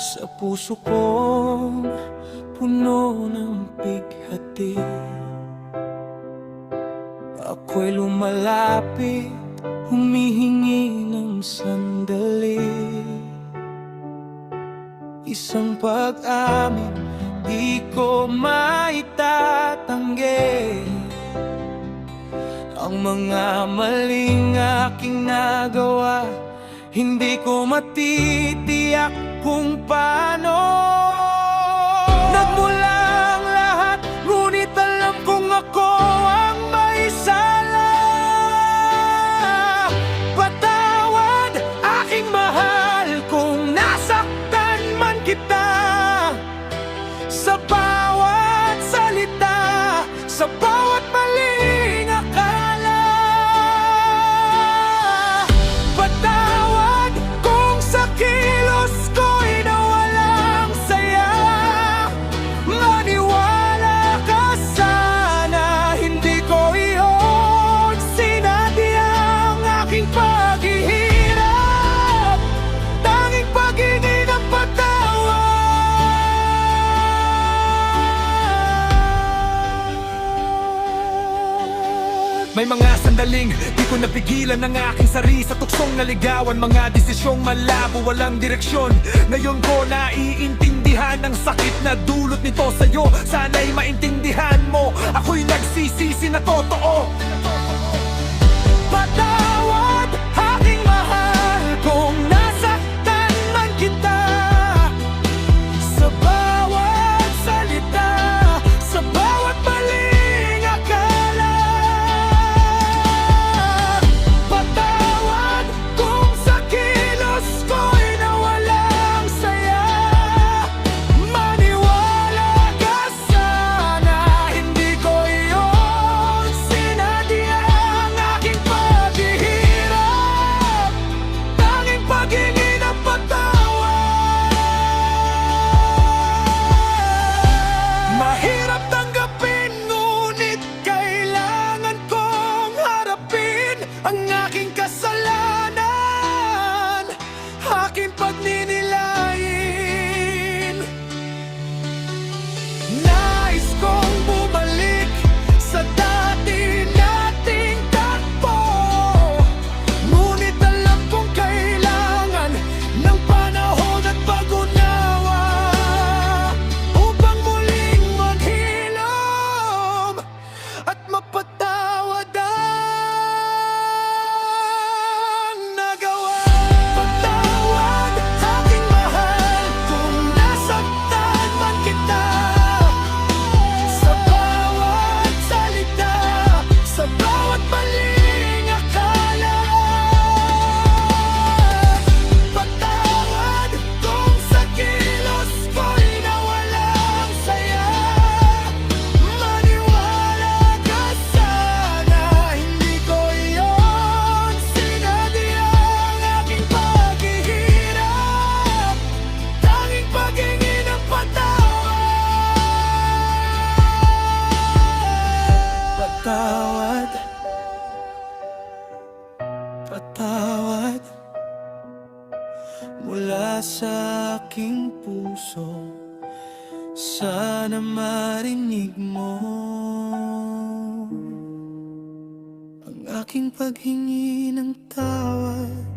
Sa puso kong puno ng bighati, ako'y lumalapit, humihingi ng sandali. Isang pag-amin di ko maitatanggi, ang mga maling aking nagawa, hindi ko matitiyak kung paano. Nagmula ang lahat, ngunit alam kong ako ang may sala. Patawad, aking mahal, kung nasaktan man kita sa bawat salita, sa bawat maling akala. Patawad kung sa kilos ko'y nawalang saya. Maniwala ka sana, hindi ko iyon sinadyang aking paghihirap. Tanging paghingi ng patawad. May mga sandaling di ko napigilan ang aking sarili sa tuksong naligawan. Mga desisyong malabo, walang direksyon. Ngayon ko naiintindihan ang sakit na dulot nito sa'yo. Sana'y maintindihan mo, ako'y nagsisisi na totoo. Patawad, aking mahal, kung nasaktan man kita sa bawat salita, sa bawat maling akala. Patawad kung sa kilos ko'y nawalang saya. Maniwala ka sana, hindi ko iyon sinadyang aking paghihirap. Tanging paghingi ng patawad. Mahirap tanggapin, ngunit kailangan kong harapin ang aking kasalanan, aking pagninilain. Nais kong bumalik sa dati nating takbo, ngunit alam kong kailangan ng panahon at pag-unawa upang muling maghilom at mapatawad ang nagawa. Patawad, aking mahal, kung nasaktan man kita sa bawat salita, sa bawat maling akala. Patawad kung sa kilos ko'y nawalang saya. Maniwala ka sana, hindi ko iyon sinadyang aking paghihirap. Tanging paghingi ng patawad. Patawad, patawad mula sa aking puso, sana marinig mo ang aking paghingi ng tawad.